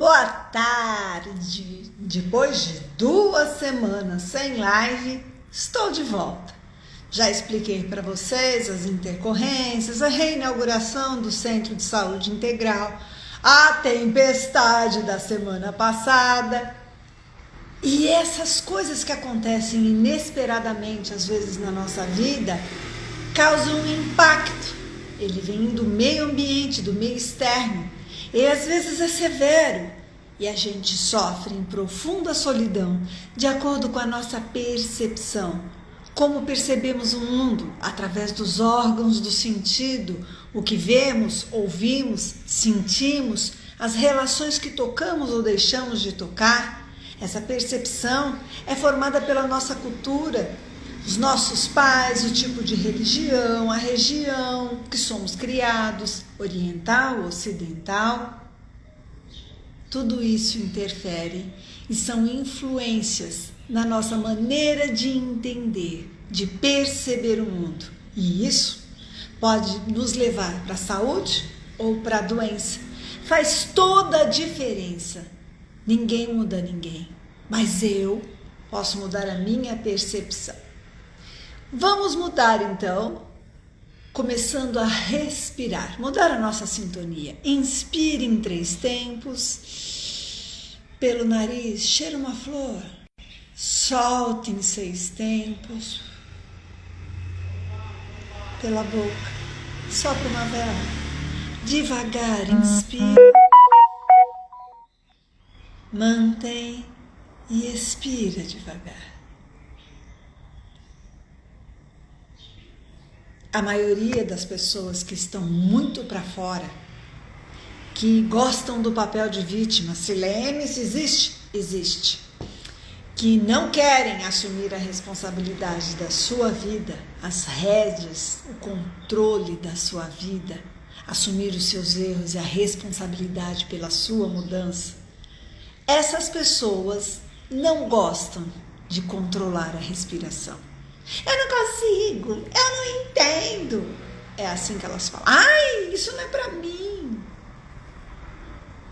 Boa tarde! Depois de 2 semanas sem live, estou de volta. Já expliquei para vocês as intercorrências, a reinauguração do Centro de Saúde Integral, a tempestade da semana passada. E essas coisas que acontecem inesperadamente, às vezes, na nossa vida, causam um impacto. Ele vem do meio ambiente, do meio externo. E às vezes é severo e a gente sofre em profunda solidão, de acordo com a nossa percepção. Como percebemos o mundo através dos órgãos do sentido, o que vemos, ouvimos, sentimos, as relações que tocamos ou deixamos de tocar. Essa percepção é formada pela nossa cultura, os nossos pais, o tipo de religião, a região que somos criados, oriental, ocidental. Tudo isso interfere e são influências na nossa maneira de entender, de perceber o mundo. E isso pode nos levar para a saúde ou para a doença. Faz toda a diferença. Ninguém muda ninguém, mas eu posso mudar a minha percepção. Vamos mudar então, começando a respirar, mudar a nossa sintonia. Inspire em 3 tempos, pelo nariz, cheira uma flor. Solte em 6 tempos, pela boca, sopra uma vela. Devagar, inspire, mantém e expira devagar. A maioria das pessoas que estão muito para fora, que gostam do papel de vítima, se existe? Existe. Que não querem assumir a responsabilidade da sua vida, as rédeas, o controle da sua vida, assumir os seus erros e a responsabilidade pela sua mudança. Essas pessoas não gostam de controlar a respiração. Eu não consigo, eu não entendo. É assim que elas falam. Ai, isso não é para mim.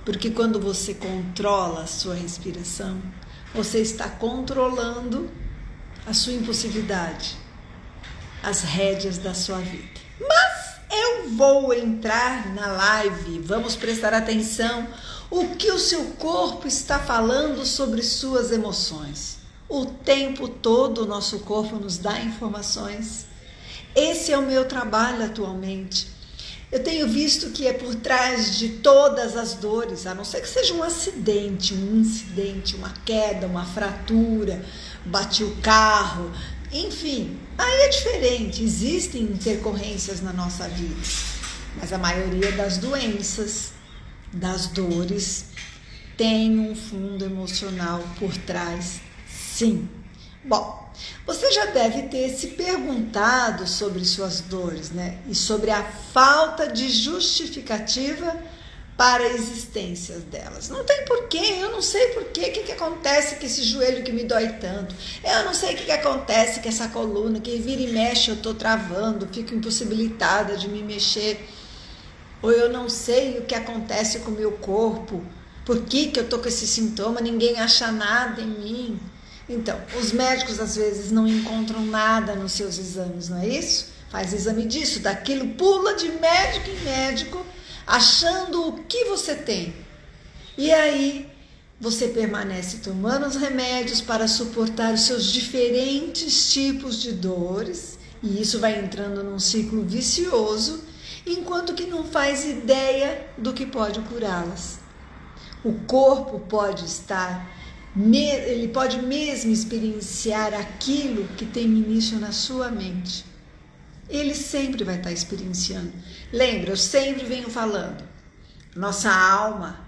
Porque quando você controla a sua respiração, você está controlando a sua impulsividade, as rédeas da sua vida. Mas eu vou entrar na live, vamos prestar atenção o que o seu corpo está falando sobre suas emoções. O tempo todo o nosso corpo nos dá informações. Esse é o meu trabalho atualmente. Eu tenho visto que é por trás de todas as dores, a não ser que seja um acidente, um incidente, uma queda, uma fratura, bati o carro, enfim, aí é diferente, existem intercorrências na nossa vida. Mas a maioria das doenças, das dores, tem um fundo emocional por trás. Sim. Bom, você já deve ter se perguntado sobre suas dores, né? E sobre a falta de justificativa para a existência delas. Não tem porquê, eu não sei porquê, o que acontece com esse joelho que me dói tanto. Eu não sei o que acontece com essa coluna, que vira e mexe eu tô travando, fico impossibilitada de me mexer. Ou eu não sei o que acontece com o meu corpo, por que eu tô com esse sintoma, ninguém acha nada em mim. Então, os médicos às vezes não encontram nada nos seus exames, não é isso? Faz exame disso, daquilo, pula de médico em médico, achando o que você tem. E aí, você permanece tomando os remédios para suportar os seus diferentes tipos de dores, e isso vai entrando num ciclo vicioso, enquanto que não faz ideia do que pode curá-las. O corpo pode estar... Ele pode mesmo experienciar aquilo que tem início na sua mente. Ele sempre vai estar experienciando. Lembra, eu sempre venho falando. Nossa alma,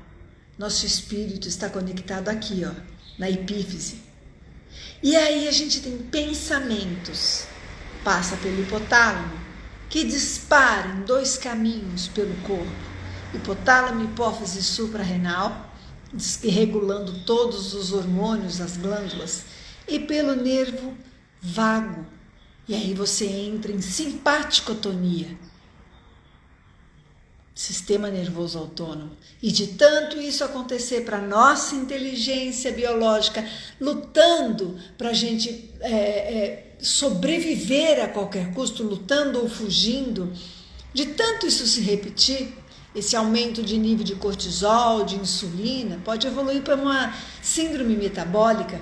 nosso espírito está conectado aqui, ó, na epífise. E aí a gente tem pensamentos. Passa pelo hipotálamo, que dispara em 2 caminhos pelo corpo. Hipotálamo, hipófise suprarrenal, regulando todos os hormônios, as glândulas, e pelo nervo vago. E aí você entra em simpaticotonia. sistema nervoso autônomo. E de tanto isso acontecer para a nossa inteligência biológica, lutando para a gente sobreviver a qualquer custo, lutando ou fugindo, de tanto isso se repetir, esse aumento de nível de cortisol, de insulina, pode evoluir para uma síndrome metabólica.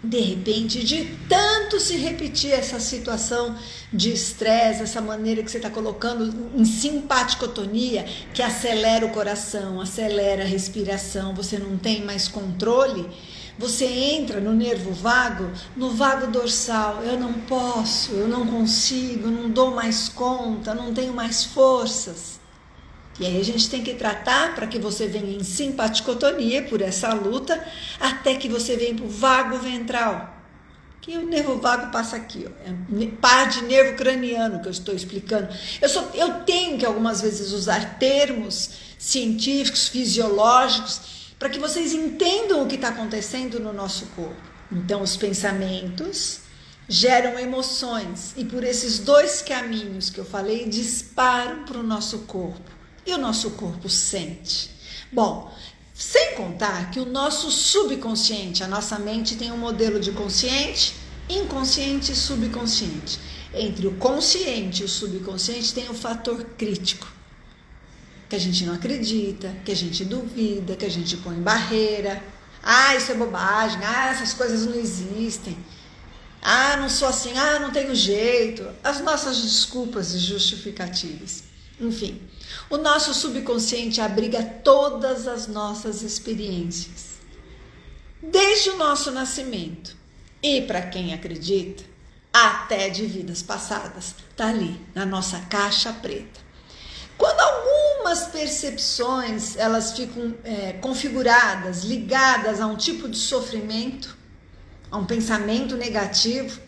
De repente, de tanto se repetir essa situação de estresse, essa maneira que você está colocando em simpaticotonia, que acelera o coração, acelera a respiração, você não tem mais controle, você entra no nervo vago, no vago dorsal. Eu não posso, eu não consigo, não dou mais conta, não tenho mais forças. E aí a gente tem que tratar para que você venha em simpaticotonia por essa luta, até que você venha para o vago ventral. Que o nervo vago passa aqui, ó, é par de nervo craniano que eu estou explicando. Eu tenho que algumas vezes usar termos científicos, fisiológicos, para que vocês entendam o que está acontecendo no nosso corpo. Então, os pensamentos geram emoções, e por esses dois caminhos que eu falei, disparam para o nosso corpo. E o nosso corpo sente. Bom, sem contar que o nosso subconsciente, a nossa mente tem um modelo de consciente, inconsciente e subconsciente. Entre o consciente e o subconsciente tem o fator crítico, que a gente não acredita, que a gente duvida, que a gente põe barreira. Ah, isso é bobagem, ah, essas coisas não existem. Ah, não sou assim, ah, não tenho jeito. As nossas desculpas e justificativas. Enfim, o nosso subconsciente abriga todas as nossas experiências, desde o nosso nascimento, e para quem acredita, até de vidas passadas, está ali na nossa caixa preta. Quando algumas percepções elas ficam configuradas, ligadas a um tipo de sofrimento, a um pensamento negativo,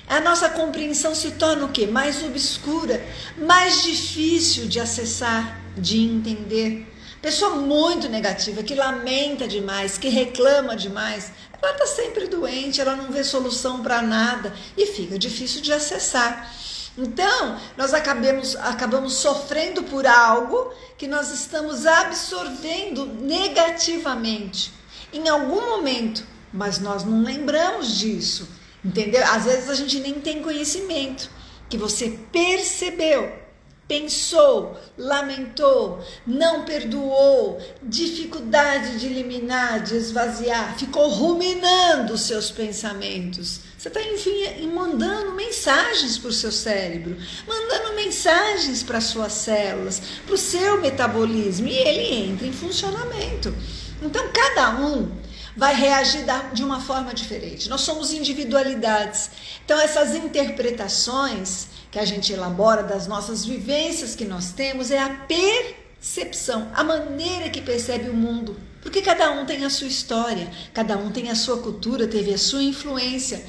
a nossa compreensão se torna o quê? Mais obscura, mais difícil de acessar, de entender. Pessoa muito negativa, que lamenta demais, que reclama demais, ela está sempre doente, ela não vê solução para nada e fica difícil de acessar. Então, nós acabamos sofrendo por algo que nós estamos absorvendo negativamente em algum momento, mas nós não lembramos disso. Entendeu? Às vezes a gente nem tem conhecimento, que você percebeu, pensou, lamentou, não perdoou, dificuldade de eliminar, de esvaziar, ficou ruminando os seus pensamentos. Você está, enfim, mandando mensagens para o seu cérebro, mandando mensagens para as suas células, para o seu metabolismo, e ele entra em funcionamento. Então, cada um vai reagir de uma forma diferente. Nós somos individualidades. Então, essas interpretações que a gente elabora das nossas vivências que nós temos é a percepção, a maneira que percebe o mundo. Porque cada um tem a sua história, cada um tem a sua cultura, teve a sua influência.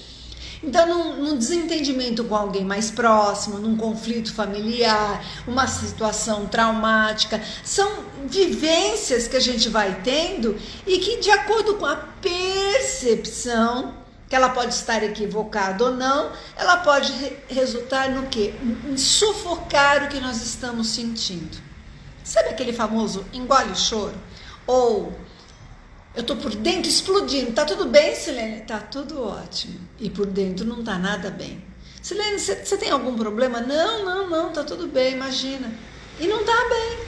Então, num desentendimento com alguém mais próximo, num conflito familiar, uma situação traumática, são vivências que a gente vai tendo e que, de acordo com a percepção, que ela pode estar equivocada ou não, ela pode resultar no quê? Em sufocar o que nós estamos sentindo. Sabe aquele famoso engole o choro? Ou eu tô por dentro explodindo. Tá tudo bem, Silene? Tá tudo ótimo. E por dentro não tá nada bem. Silene, você tem algum problema? Não, tá tudo bem, imagina. E não tá bem,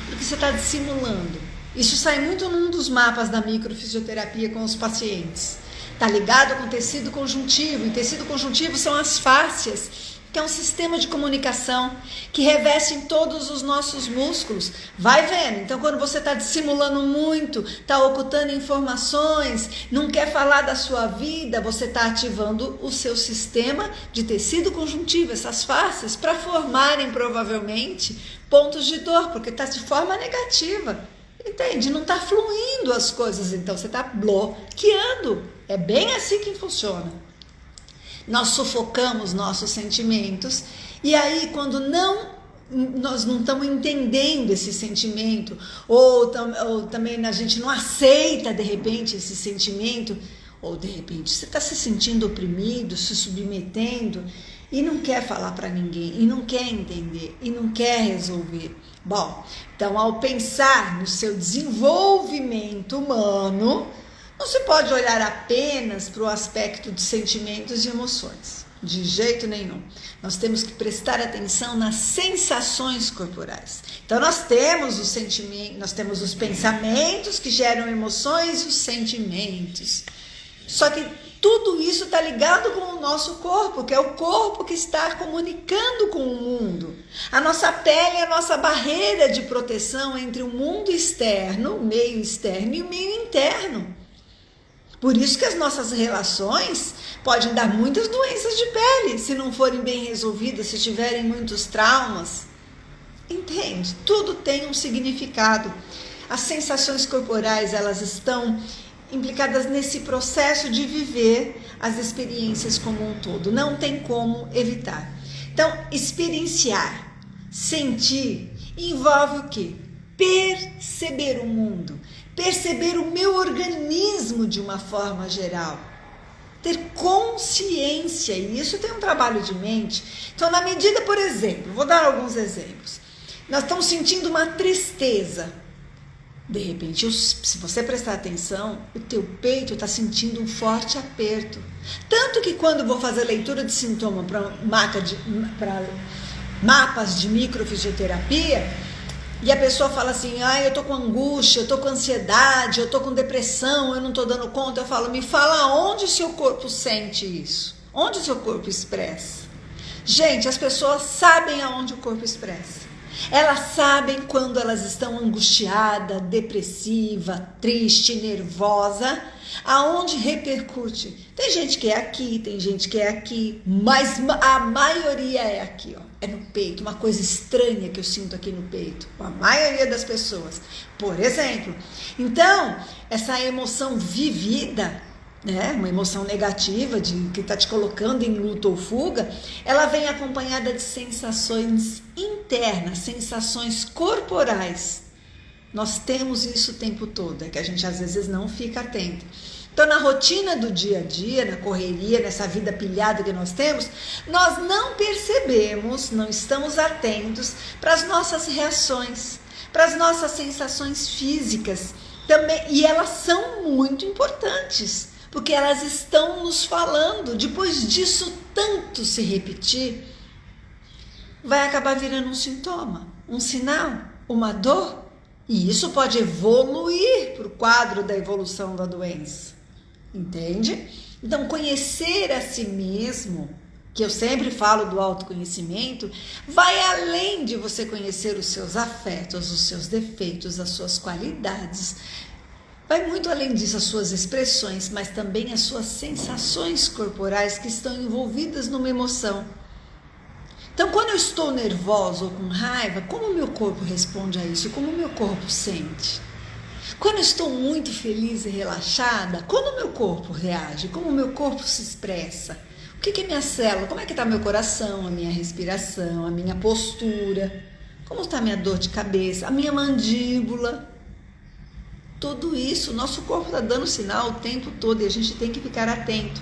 porque você tá dissimulando. Isso sai muito num dos mapas da microfisioterapia com os pacientes. Tá ligado com tecido conjuntivo. E tecido conjuntivo são as fáscias, que é um sistema de comunicação que reveste em todos os nossos músculos. Vai vendo. Então, quando você está dissimulando muito, está ocultando informações, não quer falar da sua vida, você está ativando o seu sistema de tecido conjuntivo, essas fáscias, para formarem provavelmente pontos de dor, porque está de forma negativa. Entende? Não está fluindo as coisas, então você está bloqueando. É bem assim que funciona. Nós sufocamos nossos sentimentos e aí quando nós não estamos entendendo esse sentimento ou também a gente não aceita de repente esse sentimento, ou de repente você está se sentindo oprimido, se submetendo, e não quer falar para ninguém, e não quer entender, e não quer resolver. Bom, então ao pensar no seu desenvolvimento humano, não se pode olhar apenas para o aspecto de sentimentos e emoções, de jeito nenhum. Nós temos que prestar atenção nas sensações corporais. Então nós temos os sentimentos, nós temos os pensamentos que geram emoções e os sentimentos. Só que tudo isso está ligado com o nosso corpo, que é o corpo que está comunicando com o mundo. A nossa pele é a nossa barreira de proteção entre o mundo externo, o meio externo e o meio interno. Por isso que as nossas relações podem dar muitas doenças de pele, se não forem bem resolvidas, se tiverem muitos traumas. Entende? Tudo tem um significado. As sensações corporais, elas estão implicadas nesse processo de viver as experiências como um todo. Não tem como evitar. Então, experienciar, sentir, envolve o quê? Perceber o mundo. Perceber o meu organismo de uma forma geral, ter consciência, e isso tem um trabalho de mente. Então, na medida, por exemplo, vou dar alguns exemplos, nós estamos sentindo uma tristeza, de repente, se você prestar atenção, o teu peito está sentindo um forte aperto, tanto que quando vou fazer leitura de sintoma para mapas de microfisioterapia, e a pessoa fala assim, eu tô com angústia, eu tô com ansiedade, eu tô com depressão, eu não tô dando conta. Eu falo, me fala onde o seu corpo sente isso, onde o seu corpo expressa. Gente, as pessoas sabem aonde o corpo expressa. Elas sabem quando elas estão angustiadas, depressiva, triste, nervosa, aonde repercute. Tem gente que é aqui, tem gente que é aqui, mas a maioria é aqui, ó. É no peito, uma coisa estranha que eu sinto aqui no peito, a maioria das pessoas, por exemplo. Então, essa emoção vivida, né, uma emoção negativa que está te colocando em luta ou fuga, ela vem acompanhada de sensações internas, sensações corporais. Nós temos isso o tempo todo, é que a gente às vezes não fica atento. Então, na rotina do dia a dia, na correria, nessa vida pilhada que nós temos, nós não percebemos, não estamos atentos para as nossas reações, para as nossas sensações físicas também, e elas são muito importantes, porque elas estão nos falando. Depois disso tanto se repetir, vai acabar virando um sintoma, um sinal, uma dor, e isso pode evoluir para o quadro da evolução da doença. Entende? Então, conhecer a si mesmo, que eu sempre falo do autoconhecimento, vai além de você conhecer os seus afetos, os seus defeitos, as suas qualidades. Vai muito além disso, as suas expressões, mas também as suas sensações corporais que estão envolvidas numa emoção. Então, quando eu estou nervosa ou com raiva, como o meu corpo responde a isso? Como o meu corpo sente? Quando eu estou muito feliz e relaxada, como o meu corpo reage? Como o meu corpo se expressa? O que é minha célula? Como é que está meu coração, a minha respiração, a minha postura? Como está a minha dor de cabeça, a minha mandíbula? Tudo isso, nosso corpo está dando sinal o tempo todo e a gente tem que ficar atento.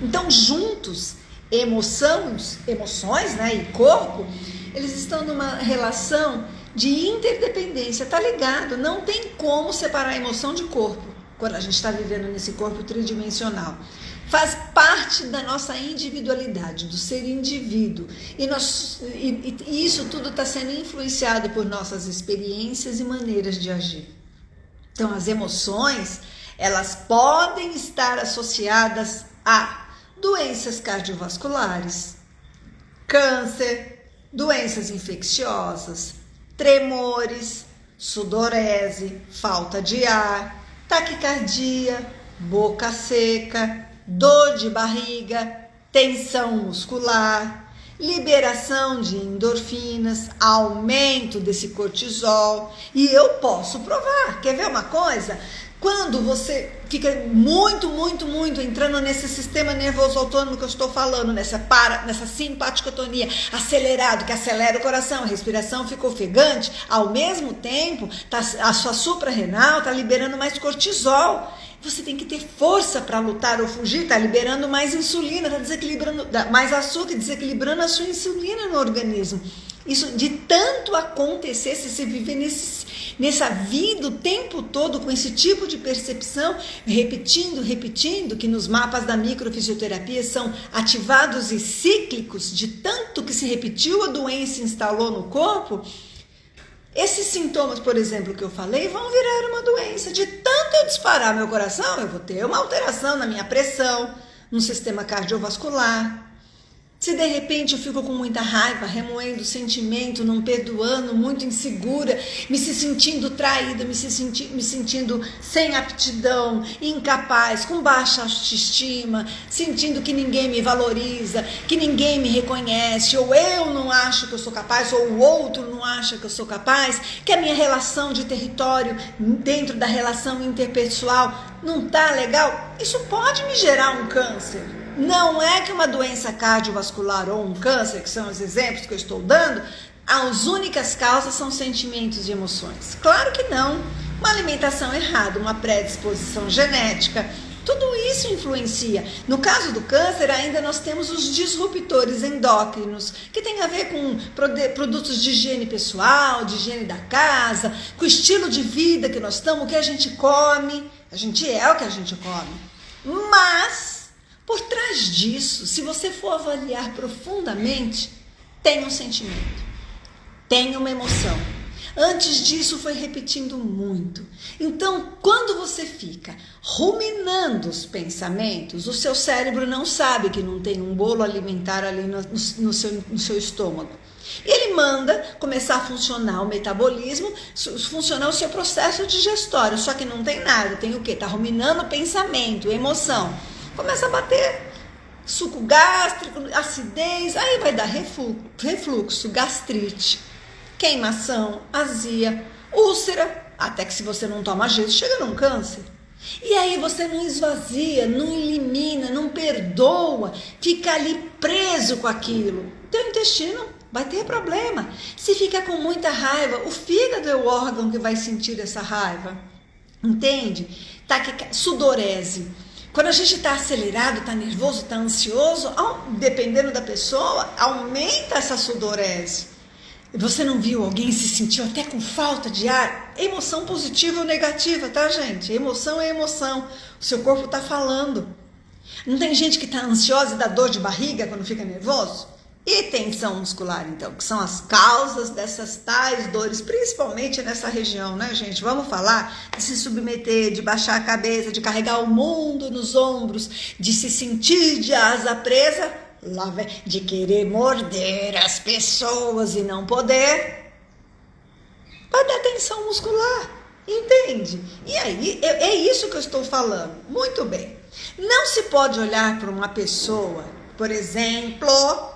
Então, juntos, emoções, né, e corpo, eles estão numa relação de interdependência, tá ligado? Não tem como separar a emoção de corpo quando a gente está vivendo nesse corpo tridimensional. Faz parte da nossa individualidade, do ser indivíduo. E isso tudo está sendo influenciado por nossas experiências e maneiras de agir. Então, as emoções, elas podem estar associadas a doenças cardiovasculares, câncer, doenças infecciosas, tremores, sudorese, falta de ar, taquicardia, boca seca, dor de barriga, tensão muscular, liberação de endorfinas, aumento desse cortisol. E eu posso provar. Quer ver uma coisa? Quando você fica muito entrando nesse sistema nervoso autônomo que eu estou falando, nessa simpaticotonia, acelerado, que acelera o coração, a respiração fica ofegante, ao mesmo tempo a sua suprarrenal está liberando mais cortisol. Você tem que ter força para lutar ou fugir, está liberando mais insulina, está desequilibrando mais açúcar, desequilibrando a sua insulina no organismo. Isso de tanto acontecer, se você viver nessa vida o tempo todo com esse tipo de percepção, repetindo, que nos mapas da microfisioterapia são ativados e cíclicos, de tanto que se repetiu a doença e instalou no corpo, esses sintomas, por exemplo, que eu falei, vão virar uma doença. De tanto eu disparar meu coração, eu vou ter uma alteração na minha pressão, no sistema cardiovascular. Se de repente eu fico com muita raiva, remoendo o sentimento, não perdoando, muito insegura, me se sentindo traída, me sentindo sem aptidão, incapaz, com baixa autoestima, sentindo que ninguém me valoriza, que ninguém me reconhece, ou eu não acho que eu sou capaz, ou o outro não acha que eu sou capaz, que a minha relação de território dentro da relação interpessoal não tá legal, isso pode me gerar um câncer. Não é que uma doença cardiovascular ou um câncer, que são os exemplos que eu estou dando, as únicas causas são sentimentos e emoções. Claro que não. Uma alimentação errada, uma predisposição genética, tudo isso influencia. No caso do câncer, ainda nós temos os disruptores endócrinos, que tem a ver com produtos de higiene pessoal, de higiene da casa, com o estilo de vida que nós estamos, o que a gente come. A gente é o que a gente come. Mas por trás disso, se você for avaliar profundamente, tem um sentimento, tem uma emoção. Antes disso foi repetindo muito. Então, quando você fica ruminando os pensamentos, o seu cérebro não sabe que não tem um bolo alimentar ali no seu estômago. Ele manda começar a funcionar o metabolismo, funcionar o seu processo digestório, só que não tem nada. Tem o quê? Está ruminando pensamento, emoção. Começa a bater suco gástrico, acidez, aí vai dar refluxo, gastrite, queimação, azia, úlcera, até que se você não toma jeito, chega num câncer. E aí você não esvazia, não elimina, não perdoa, fica ali preso com aquilo. Teu intestino vai ter problema. Se fica com muita raiva, o fígado é o órgão que vai sentir essa raiva. Entende? Sudorese. Quando a gente está acelerado, está nervoso, está ansioso, dependendo da pessoa, aumenta essa sudorese. Você não viu alguém se sentiu até com falta de ar? Emoção positiva ou negativa, tá, gente? Emoção é emoção. O seu corpo está falando. Não tem gente que está ansiosa e dá dor de barriga quando fica nervoso? E tensão muscular, então, que são as causas dessas tais dores, principalmente nessa região, né, gente? Vamos falar de se submeter, de baixar a cabeça, de carregar o mundo nos ombros, de se sentir de asa presa, de querer morder as pessoas e não poder. Vai dar tensão muscular, entende? E aí, é isso que eu estou falando. Muito bem. Não se pode olhar para uma pessoa, por exemplo,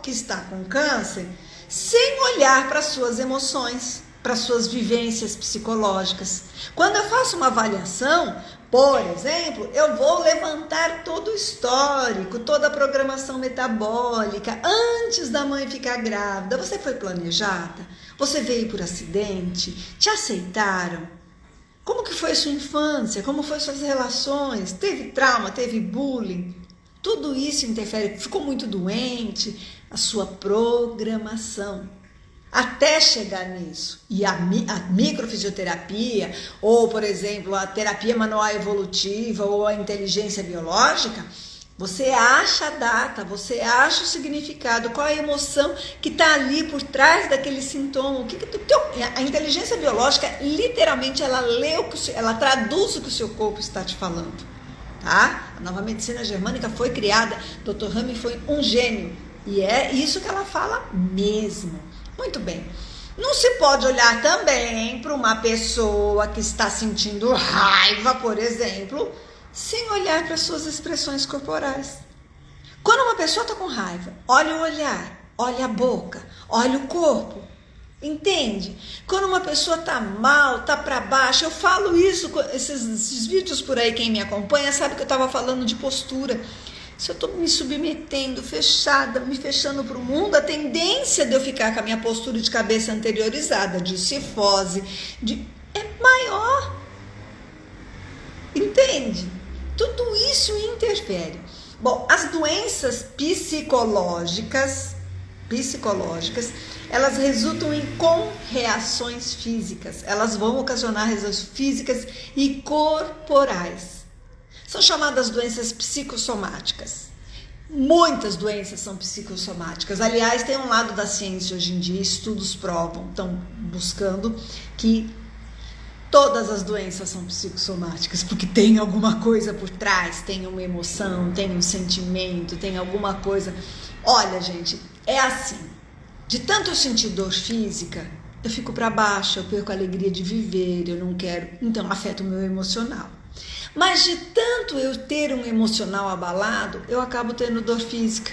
que está com câncer, sem olhar para suas emoções, para suas vivências psicológicas. Quando eu faço uma avaliação, por exemplo, eu vou levantar todo o histórico, toda a programação metabólica antes da mãe ficar grávida. Você foi planejada? Você veio por acidente? Te aceitaram? Como que foi a sua infância? Como foram suas relações? Teve trauma? Teve bullying? Tudo isso interfere, ficou muito doente, a sua programação, até chegar nisso. E a microfisioterapia, ou, por exemplo, a terapia manual evolutiva, ou a inteligência biológica, você acha a data, você acha o significado, qual a emoção que está ali por trás daquele sintoma. A inteligência biológica, literalmente, ela traduz o que o seu corpo está te falando. Tá? A nova medicina germânica foi criada, Dr. Rami foi um gênio, e é isso que ela fala mesmo. Muito bem. Não se pode olhar também para uma pessoa que está sentindo raiva, por exemplo, sem olhar para suas expressões corporais. Quando uma pessoa está com raiva, olha o olhar, olha a boca, olha o corpo. Entende? Quando uma pessoa tá mal, tá para baixo, eu falo isso, esses vídeos por aí, quem me acompanha sabe que eu tava falando de postura. Se eu tô me submetendo, fechada, me fechando pro mundo, a tendência de eu ficar com a minha postura de cabeça anteriorizada, de cifose, é maior. Entende? Tudo isso interfere. Bom, as doenças psicológicas, elas resultam em reações físicas. Elas vão ocasionar reações físicas e corporais. São chamadas doenças psicossomáticas. Muitas doenças são psicossomáticas. Aliás, tem um lado da ciência hoje em dia, estudos provam, estão buscando que todas as doenças são psicossomáticas, porque tem alguma coisa por trás, tem uma emoção, tem um sentimento, tem alguma coisa. Olha, gente, é assim. De tanto eu sentir dor física, eu fico para baixo, eu perco a alegria de viver, eu não quero. Então, afeta o meu emocional. Mas de tanto eu ter um emocional abalado, eu acabo tendo dor física.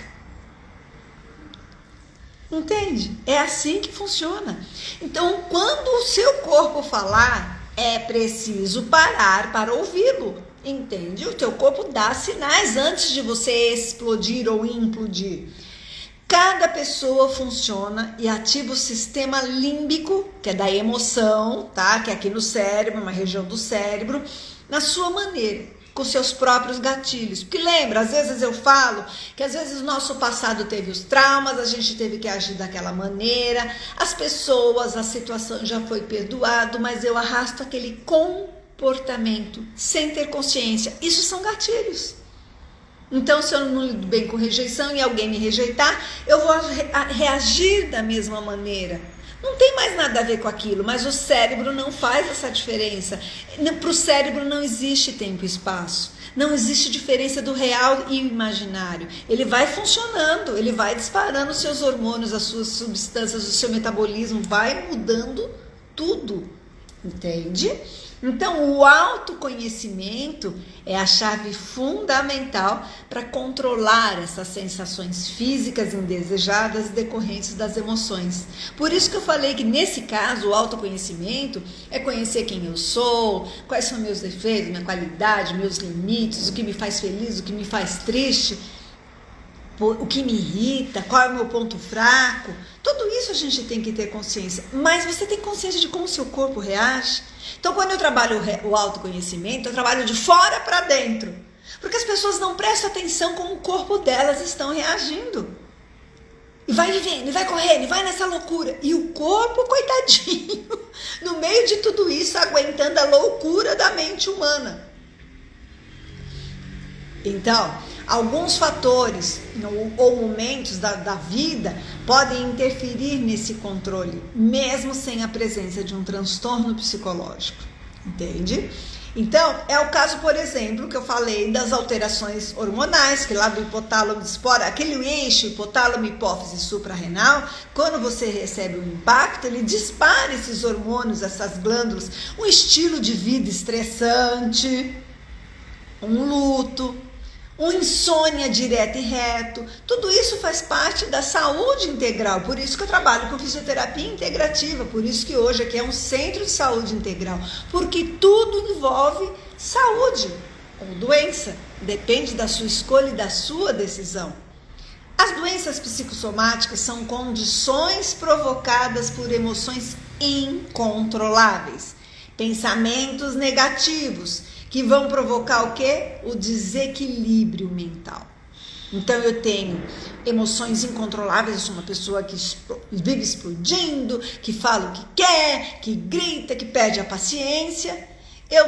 Entende? É assim que funciona. Então, quando o seu corpo falar, é preciso parar para ouvi-lo. Entende? O teu corpo dá sinais antes de você explodir ou implodir. Cada pessoa funciona e ativa o sistema límbico, que é da emoção, tá? Que é aqui no cérebro, uma região do cérebro, na sua maneira, com seus próprios gatilhos. Porque lembra, às vezes eu falo que às vezes o nosso passado teve os traumas, a gente teve que agir daquela maneira, as pessoas, a situação já foi perdoado, mas eu arrasto aquele comportamento sem ter consciência. Isso são gatilhos. Então, se eu não lido bem com rejeição e alguém me rejeitar, eu vou reagir da mesma maneira. Não tem mais nada a ver com aquilo, mas o cérebro não faz essa diferença. Para o cérebro não existe tempo e espaço. Não existe diferença do real e imaginário. Ele vai funcionando, ele vai disparando os seus hormônios, as suas substâncias, o seu metabolismo, vai mudando tudo. Entende? Então, o autoconhecimento é a chave fundamental para controlar essas sensações físicas indesejadas decorrentes das emoções. Por isso que eu falei que, nesse caso, o autoconhecimento é conhecer quem eu sou, quais são meus defeitos, minha qualidade, meus limites, o que me faz feliz, o que me faz triste, o que me irrita, qual é o meu ponto fraco. Tudo isso a gente tem que ter consciência. Mas você tem consciência de como o seu corpo reage? Então, quando eu trabalho o autoconhecimento, eu trabalho de fora para dentro. Porque as pessoas não prestam atenção como o corpo delas estão reagindo. E vai vivendo, e vai correndo, e vai nessa loucura. E o corpo, coitadinho, no meio de tudo isso, aguentando a loucura da mente humana. Então, alguns fatores ou momentos da vida podem interferir nesse controle, mesmo sem a presença de um transtorno psicológico, entende? Então, é o caso, por exemplo, que eu falei das alterações hormonais, que lá do hipotálamo dispara, aquele eixo hipotálamo, hipófise suprarrenal, quando você recebe um impacto, ele dispara esses hormônios, essas glândulas, um estilo de vida estressante, um luto, uma insônia direta e reto, tudo isso faz parte da saúde integral, por isso que eu trabalho com fisioterapia integrativa, por isso que hoje aqui é um centro de saúde integral, porque tudo envolve saúde ou doença, depende da sua escolha e da sua decisão. As doenças psicossomáticas são condições provocadas por emoções incontroláveis, pensamentos negativos, que vão provocar o quê? O desequilíbrio mental. Então, eu tenho emoções incontroláveis, eu sou uma pessoa que vive explodindo, que fala o que quer, que grita, que perde a paciência. Eu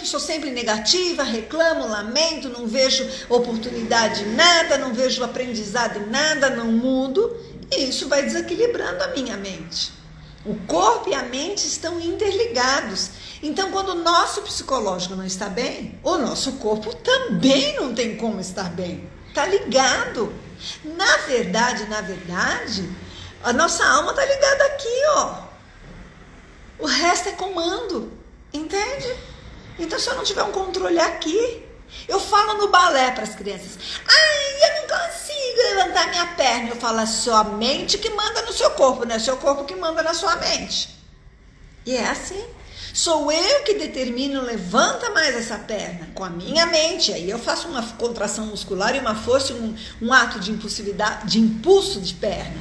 sou sempre negativa, reclamo, lamento, não vejo oportunidade em nada, não vejo aprendizado em nada, não mudo. E isso vai desequilibrando a minha mente. O corpo e a mente estão interligados. Então, quando o nosso psicológico não está bem, o nosso corpo também não tem como estar bem. Está ligado. Na verdade, a nossa alma está ligada aqui, ó. O resto é comando, entende? Então, se eu não tiver um controle aqui, eu falo no balé para as crianças. Ai, eu não consigo levantar minha perna. Eu falo, é sua mente que manda no seu corpo, não é seu corpo que manda na sua mente. E é assim. Sou eu que determino, levanta mais essa perna com a minha mente. Aí eu faço uma contração muscular e uma força, um ato de impulsividade, de impulso de perna.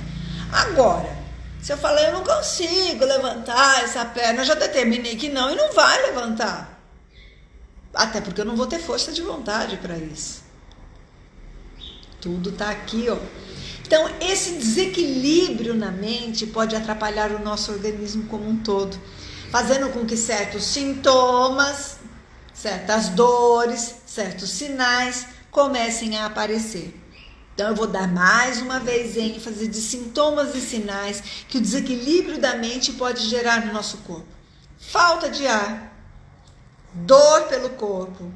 Agora, se eu falar, eu não consigo levantar essa perna, eu já determinei que não e não vai levantar. Até porque eu não vou ter força de vontade para isso. Tudo tá aqui, ó. Então, esse desequilíbrio na mente pode atrapalhar o nosso organismo como um todo, fazendo com que certos sintomas, certas dores, certos sinais comecem a aparecer. Então, eu vou dar mais uma vez ênfase de sintomas e sinais que o desequilíbrio da mente pode gerar no nosso corpo. Falta de ar, dor pelo corpo,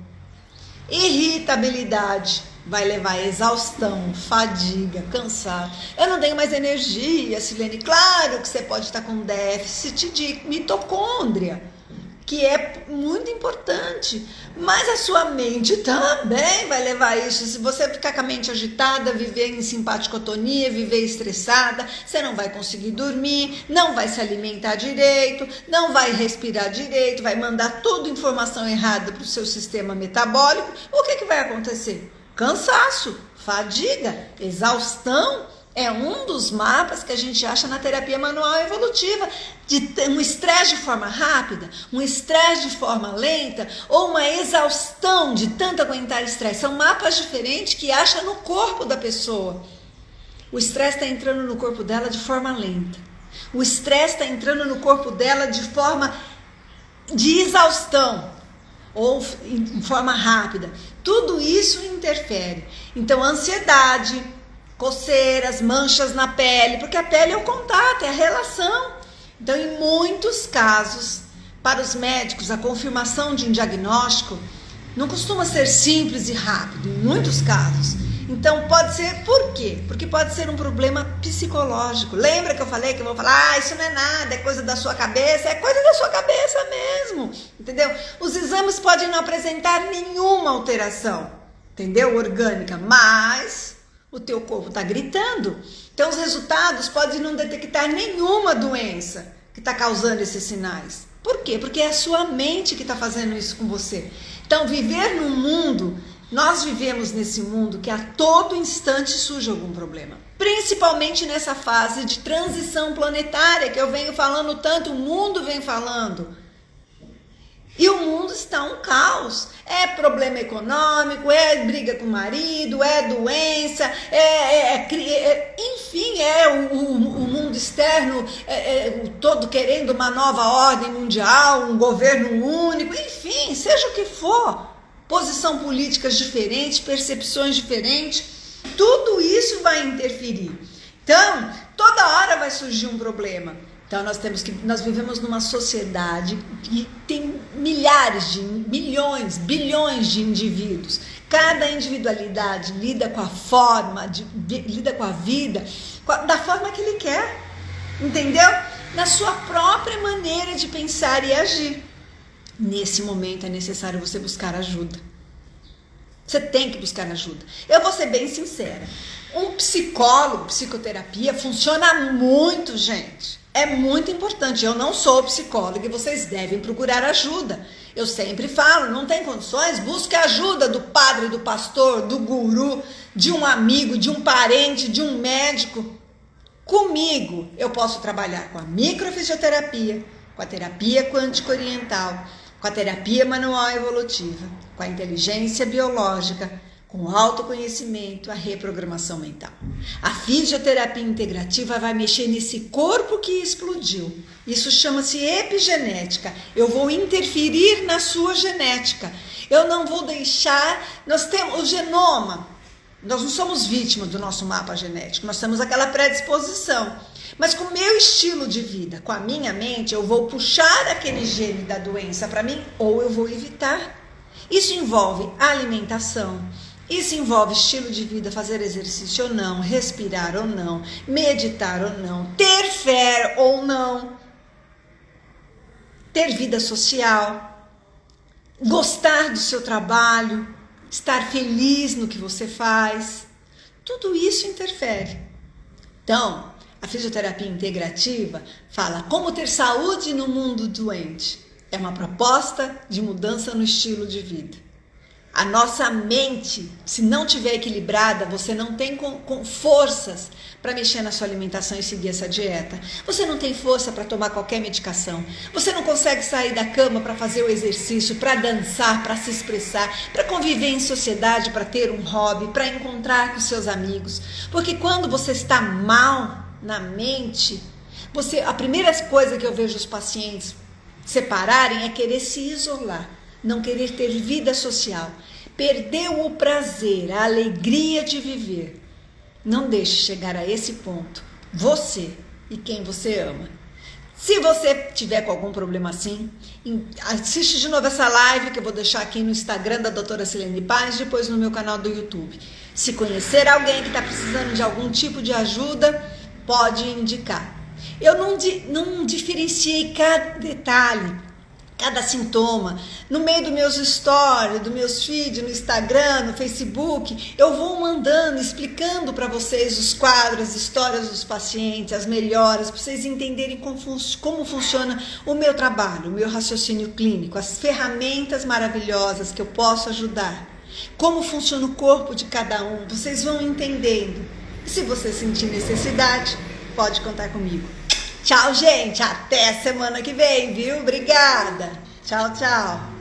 irritabilidade, vai levar a exaustão, fadiga, cansaço. Eu não tenho mais energia, Silene. Claro que você pode estar com déficit de mitocôndria, que é muito importante, mas a sua mente também vai levar isso. Se você ficar com a mente agitada, viver em simpaticotonia, viver estressada, você não vai conseguir dormir, não vai se alimentar direito, não vai respirar direito, vai mandar toda informação errada para o seu sistema metabólico. O que vai acontecer? Cansaço, fadiga, exaustão. É um dos mapas que a gente acha na terapia manual evolutiva, de um estresse de forma rápida, um estresse de forma lenta ou uma exaustão de tanto aguentar estresse. São mapas diferentes que acha no corpo da pessoa. O estresse está entrando no corpo dela de forma lenta. O estresse está entrando no corpo dela de forma de exaustão ou em forma rápida. Tudo isso interfere. Então, ansiedade, coceiras, manchas na pele, porque a pele é o contato, é a relação. Então, em muitos casos, para os médicos, a confirmação de um diagnóstico não costuma ser simples e rápido, em muitos casos. Então, pode ser, por quê? Porque pode ser um problema psicológico. Lembra que eu falei que eu vou falar, isso não é nada, é coisa da sua cabeça? É coisa da sua cabeça mesmo, entendeu? Os exames podem não apresentar nenhuma alteração, entendeu? Orgânica, mas o teu corpo está gritando. Então, os resultados podem não detectar nenhuma doença que está causando esses sinais. Por quê? Porque é a sua mente que está fazendo isso com você. Então, viver num mundo, nós vivemos nesse mundo que a todo instante surge algum problema. Principalmente nessa fase de transição planetária que eu venho falando tanto, o mundo vem falando. E o mundo está um caos. É problema econômico, é briga com o marido, é doença, enfim, o mundo externo todo querendo uma nova ordem mundial, um governo único, enfim, seja o que for, posição políticas diferentes, percepções diferentes, tudo isso vai interferir. Então, toda hora vai surgir um problema. Então, nós vivemos numa sociedade que tem milhões, bilhões de indivíduos. Cada individualidade lida com a forma, lida com a vida da forma que ele quer, entendeu? Na sua própria maneira de pensar e agir. Nesse momento é necessário você buscar ajuda. Você tem que buscar ajuda. Eu vou ser bem sincera. Um psicólogo, psicoterapia, funciona muito, gente. É muito importante. Eu não sou psicóloga e vocês devem procurar ajuda. Eu sempre falo, não tem condições? Busque a ajuda do padre, do pastor, do guru, de um amigo, de um parente, de um médico. Comigo, eu posso trabalhar com a microfisioterapia, com a terapia quântico-oriental, com a terapia manual evolutiva, com a inteligência biológica, com o autoconhecimento, a reprogramação mental. A fisioterapia integrativa vai mexer nesse corpo que explodiu. Isso chama-se epigenética. Eu vou interferir na sua genética. Eu não vou deixar... Nós temos o genoma. Nós não somos vítimas do nosso mapa genético. Nós temos aquela predisposição. Mas com o meu estilo de vida, com a minha mente, eu vou puxar aquele gene da doença para mim ou eu vou evitar. Isso envolve alimentação. Isso envolve estilo de vida, fazer exercício ou não, respirar ou não, meditar ou não, ter fé ou não, ter vida social, gostar do seu trabalho, estar feliz no que você faz. Tudo isso interfere. Então, a fisioterapia integrativa fala como ter saúde no mundo doente. É uma proposta de mudança no estilo de vida. A nossa mente, se não tiver equilibrada, você não tem com forças para mexer na sua alimentação e seguir essa dieta. Você não tem força para tomar qualquer medicação. Você não consegue sair da cama para fazer o exercício, para dançar, para se expressar, para conviver em sociedade, para ter um hobby, para encontrar com seus amigos. Porque quando você está mal na mente, a primeira coisa que eu vejo os pacientes separarem é querer se isolar. Não querer ter vida social, perdeu o prazer, a alegria de viver. Não deixe chegar a esse ponto, você e quem você ama. Se você tiver com algum problema assim, assiste de novo essa live que eu vou deixar aqui no Instagram da doutora Silene Paz, depois no meu canal do YouTube. Se conhecer alguém que está precisando de algum tipo de ajuda, pode indicar. Eu não diferenciei cada detalhe, cada sintoma. No meio dos meus stories, dos meus feeds, no Instagram, no Facebook, eu vou mandando, explicando para vocês os quadros, as histórias dos pacientes, as melhoras, para vocês entenderem como funciona o meu trabalho, o meu raciocínio clínico, as ferramentas maravilhosas que eu posso ajudar, como funciona o corpo de cada um, vocês vão entendendo. E se você sentir necessidade, pode contar comigo. Tchau, gente. Até semana que vem, viu? Obrigada. Tchau, tchau.